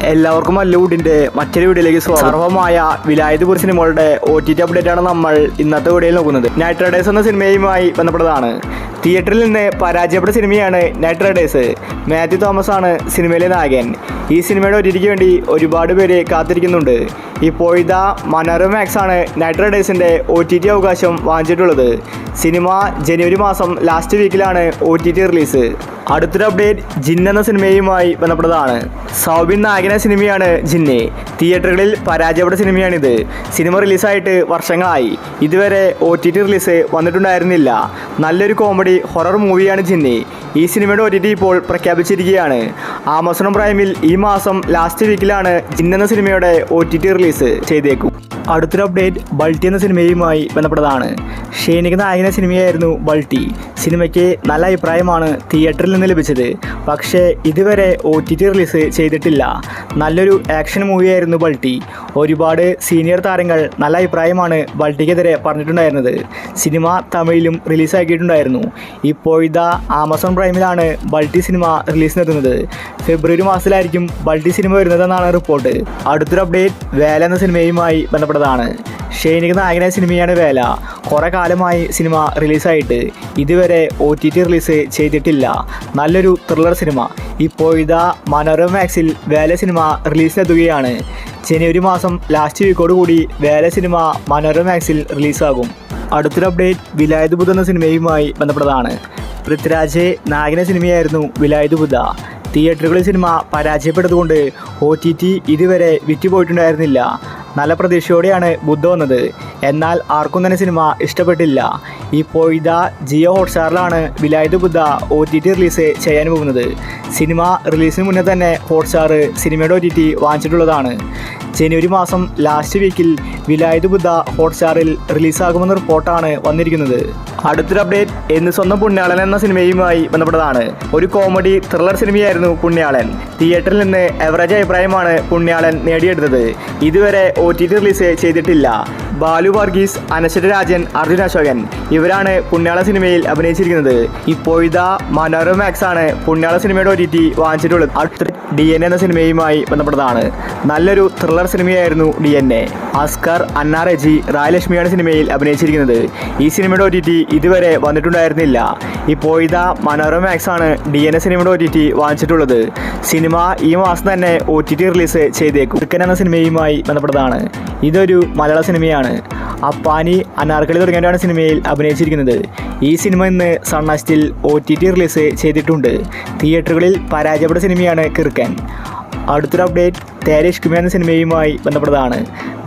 എല്ലാവർക്കും മല്ലൂഡിൻ്റെ മറ്റൊരു വീഡിയോയിലേക്ക് സ്വാഗതം. സർവമായ വിലായത്പൂർ സിനിമകളുടെ OTT അപ്ഡേറ്റ് ആണ് നമ്മൾ ഇന്നത്തെ വീഡിയോയിൽ നോക്കുന്നത്. നൈറ്റ് റൈഡേഴ്സ് എന്ന സിനിമയുമായി ബന്ധപ്പെട്ടതാണ്. തിയേറ്ററിൽ നിന്ന് പരാജയപ്പെട്ട സിനിമയാണ് നൈറ്റ് റൈഡേഴ്സ്. മാത്യു തോമസ് ആണ് സിനിമയിലെ നായകൻ. ഈ സിനിമയുടെ OTTക്ക് വേണ്ടി ഒരുപാട് പേര് കാത്തിരിക്കുന്നുണ്ട്. ഇപ്പോഴിതാ മനോരമ മാക്സ് ആണ് നൈറ്റ് റൈഡേഴ്സിൻ്റെ OTT അവകാശം വാങ്ങിച്ചിട്ടുള്ളത്. സിനിമ ജനുവരി മാസം ലാസ്റ്റ് വീക്കിലാണ് OTT റിലീസ്. അടുത്തൊരു അപ്ഡേറ്റ് ജിൻ എന്ന സിനിമയുമായി ബന്ധപ്പെട്ടതാണ്. സൗബിൻ നായകന സിനിമയാണ് ജിന്ന്. തിയേറ്ററുകളിൽ പരാജയപ്പെട്ട സിനിമയാണിത്. സിനിമ റിലീസായിട്ട് വർഷങ്ങളായി. ഇതുവരെ OTT റിലീസ് വന്നിട്ടുണ്ടായിരുന്നില്ല. നല്ലൊരു കോമഡി ഹൊറർ മൂവിയാണ് ജിന്ന്. ഈ സിനിമയുടെ OTT ഇപ്പോൾ പ്രഖ്യാപിച്ചിരിക്കുകയാണ്. ആമസോൺ പ്രൈമിൽ ഈ മാസം ലാസ്റ്റ് വീക്കിലാണ് ജിൻ എന്ന സിനിമയുടെ OTT റിലീസ് ചെയ്തേക്കും. അടുത്തൊരു അപ്ഡേറ്റ് ബൾട്ടി എന്ന സിനിമയുമായി ബന്ധപ്പെട്ടതാണ്. ഷെയ്നിക നായകന സിനിമയായിരുന്നു ബൾട്ടി. സിനിമയ്ക്ക് നല്ല അഭിപ്രായമാണ് തിയേറ്ററിൽ നിന്ന് ലഭിച്ചത്. പക്ഷേ ഇതുവരെ OTT റിലീസ് ചെയ്തിട്ടില്ല. നല്ലൊരു ആക്ഷൻ മൂവിയായിരുന്നു ബൾട്ടി. ഒരുപാട് സീനിയർ താരങ്ങൾ നല്ല അഭിപ്രായമാണ് ബൾട്ടിക്കെതിരെ പറഞ്ഞിട്ടുണ്ടായിരുന്നത്. സിനിമ തമിഴിലും റിലീസാക്കിയിട്ടുണ്ടായിരുന്നു. ഇപ്പോഴിതാ ആമസോൺ പ്രൈമിലാണ് ബൾട്ടി സിനിമ റിലീസിനെത്തുന്നത്. ഫെബ്രുവരി മാസത്തിലായിരിക്കും ബൾട്ടി സിനിമ വരുന്നതെന്നാണ് റിപ്പോർട്ട്. അടുത്തൊരു അപ്ഡേറ്റ് വേല എന്ന സിനിമയുമായി ബന്ധപ്പെട്ടതാണ്. ഷെയ്നിക നായകനായ സിനിമയാണ് വേല. കുറേ കാലമായി സിനിമ റിലീസായിട്ട്. ഇതുവരെ OTT റിലീസ് ചെയ്തിട്ടില്ല. നല്ലൊരു ത്രില്ലർ സിനിമ. ഇപ്പോഴിതാ മനോരമ മാക്സിൽ വേല സിനിമ റിലീസിനെത്തുകയാണ്. ജനുവരി മാസം ലാസ്റ്റ് വീക്കോടുകൂടി വേല സിനിമ മനോരമ മാക്സിൽ റിലീസാകും. അടുത്തൊരു അപ്ഡേറ്റ് വിലായത് ബുദ്ധ എന്ന സിനിമയുമായി ബന്ധപ്പെട്ടതാണ്. പൃഥ്വിരാജ് നായകന സിനിമയായിരുന്നു വിലായത് ബുദ്ധ. തിയേറ്ററുകളിൽ സിനിമ പരാജയപ്പെട്ടതുകൊണ്ട് OTT ഇതുവരെ വിറ്റുപോയിട്ടുണ്ടായിരുന്നില്ല. നല്ല പ്രതീക്ഷയോടെയാണ് ബുദ്ധ വന്നത്. എന്നാൽ ആർക്കും തന്നെ സിനിമ ഇഷ്ടപ്പെട്ടില്ല. ഇപ്പോഴിതാ ജിയോ ഹോട്ട്സ്റ്റാറിലാണ് വിലായത് ബുദ്ധ OTT റിലീസ് ചെയ്യാൻ പോകുന്നത്. സിനിമ റിലീസിന് മുന്നേ തന്നെ ഹോട്ട്സ്റ്റാർ സിനിമയുടെ OTT വാങ്ങിച്ചിട്ടുള്ളതാണ്. ജനുവരി മാസം ലാസ്റ്റ് വീക്കിൽ വിലായത് ബുദ്ധ ഹോട്ട്സ്റ്റാറിൽ റിലീസാകുമെന്ന റിപ്പോർട്ടാണ് വന്നിരിക്കുന്നത്. അടുത്തൊരു അപ്ഡേറ്റ് എന്ന് സ്വന്തം പുണ്യാളൻ എന്ന സിനിമയുമായി ബന്ധപ്പെട്ടതാണ്. ഒരു കോമഡി ത്രില്ലർ സിനിമയായിരുന്നു പുണ്യാളൻ. തിയേറ്ററിൽ നിന്ന് എവറേജ് അഭിപ്രായമാണ് പുണ്യാളൻ നേടിയെടുത്തത്. ഇതുവരെ OTT റിലീസ് ചെയ്തിട്ടില്ല. ബാലു വർഗീസ്, അനശ്വര രാജൻ, അർജുൻ അശോകൻ ഇവരാണ് പുണ്യാള സിനിമയിൽ അഭിനയിച്ചിരിക്കുന്നത്. ഇപ്പോഴിതാ മനോരമ മാക്സ് ആണ് പുണ്യാള സിനിമയുടെ OTT വാങ്ങിച്ചിട്ടുള്ളത്. അടുത്ത DNA എന്ന സിനിമയുമായി ബന്ധപ്പെട്ടതാണ്. നല്ലൊരു ത്രില്ലർ സിനിമയായിരുന്നു DNA. അസ്കർ, അന്ന റെജി, റായലക്ഷ്മിയാണ് സിനിമയിൽ അഭിനയിച്ചിരിക്കുന്നത്. ഈ സിനിമയുടെ OTT ഇതുവരെ വന്നിട്ടുണ്ടായിരുന്നില്ല. ഇപ്പോഴിതാ മനോരമ മാക്സ് ആണ് DNA സിനിമയുടെ OTT വാങ്ങിച്ചിട്ടുള്ളത്. സിനിമ ഈ മാസം തന്നെ OTT റിലീസ് ചെയ്തേക്കും. കുറുക്കൻ എന്ന സിനിമയുമായി ബന്ധപ്പെട്ടതാണ്. ഇതൊരു മലയാള സിനിമയാണ്. അപ്പാനി, അനാർക്കലി തുടങ്ങിയവരാണ് സിനിമയിൽ അഭിനയിച്ചിരിക്കുന്നത്. ഈ സിനിമ ഇന്ന് സണ്ണസ്റ്റിൽ OTT റിലീസ് ചെയ്തിട്ടുണ്ട്. തിയേറ്ററുകളിൽ പരാജയപ്പെട്ട സിനിമയാണ് കിറുക്കൻ. അടുത്തൊരു അപ്ഡേറ്റ് തേരെ ഇഷ്ക് മേ എന്ന സിനിമയുമായി ബന്ധപ്പെട്ടതാണ്.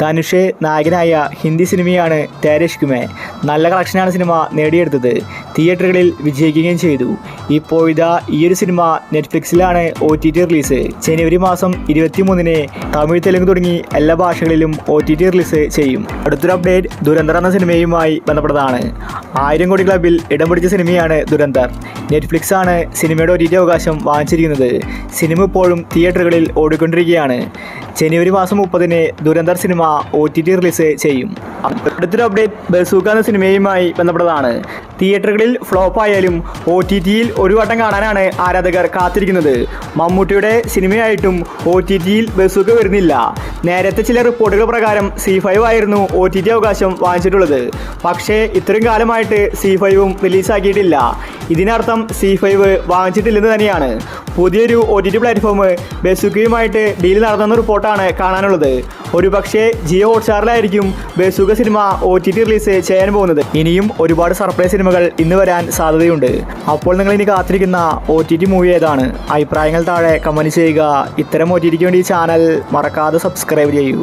ധനുഷ് നായകനായ ഹിന്ദി സിനിമയാണ് തേരെ ഇഷ്ക് മേ. നല്ല കളക്ഷനാണ് സിനിമ നേടിയെടുത്തത്. തിയേറ്ററുകളിൽ വിജയിക്കുകയും ചെയ്തു. ഇപ്പോഴിതാ ഈ ഒരു സിനിമ നെറ്റ്ഫ്ലിക്സിലാണ് OTT റിലീസ്. ജനുവരി മാസം 23-ന് തമിഴ്, തെലുങ്ക് തുടങ്ങി എല്ലാ ഭാഷകളിലും OTT റിലീസ് ചെയ്യും. അടുത്തൊരു അപ്ഡേറ്റ് ദുരന്തർ എന്ന സിനിമയുമായി ബന്ധപ്പെട്ടതാണ്. 1000 കോടി ക്ലബിൽ ഇടം പിടിച്ച സിനിമയാണ് ദുരന്തർ. നെറ്റ്ഫ്ലിക്സ് ആണ് സിനിമയുടെ OTT അവകാശം വാങ്ങിച്ചിരിക്കുന്നത്. സിനിമ ഇപ്പോഴും തിയേറ്ററുകളിൽ ഓടിക്കൊണ്ടിരിക്കുകയാണ്. ജനുവരി മാസം 30-ന് ദുരന്തർ സിനിമ OTT റിലീസ് ചെയ്യും. അടുത്തൊരു അപ്ഡേറ്റ് ബസൂക്ക എന്ന സിനിമയുമായി ബന്ധപ്പെട്ടതാണ്. തിയേറ്ററുകളിൽ ഫ്ലോപ്പ് ആയാലും OTTയിൽ ഒരു വട്ടം കാണാനാണ് ആരാധകർ കാത്തിരിക്കുന്നത്. മമ്മൂട്ടിയുടെ സിനിമയായിട്ടും OTTയിൽ ബസൂക്ക വരുന്നില്ല. നേരത്തെ ചില റിപ്പോർട്ടുകൾ പ്രകാരം C5 ആയിരുന്നു OTT അവകാശം വാങ്ങിച്ചിട്ടുള്ളത്. പക്ഷേ ഇത്രയും കാലമായിട്ട് C5ഉം റിലീസാക്കിയിട്ടില്ല. ഇതിനർത്ഥം C5 വാങ്ങിച്ചിട്ടില്ലെന്ന് തന്നെയാണ്. പുതിയൊരു OTT പ്ലാറ്റ്ഫോം ബസൂക്കയുമായിട്ട് ഡീൽ നടത്തുന്ന റിപ്പോർട്ടാണ് കാണാനുള്ളത്. ഒരുപക്ഷെ ജിയോ ഹോട്ട്സ്റ്റാറിലായിരിക്കും ബസൂക്ക സിനിമ OTT റിലീസ് ചെയ്യാൻ പോകുന്നത്. ഇനിയും ഒരുപാട് സർപ്രൈസ് സിനിമകൾ ഇന്ന് വരാൻ സാധ്യതയുണ്ട്. അപ്പോൾ നിങ്ങൾ ഇനി കാത്തിരിക്കുന്ന OTT മൂവി ഏതാണ്? അഭിപ്രായങ്ങൾ താഴെ കമൻറ്റ് ചെയ്യുക. ഇത്തരം OTTക്ക് വേണ്ടി ഈ ചാനൽ മറക്കാതെ സബ്സ്ക്രൈബ് ചെയ്യൂ.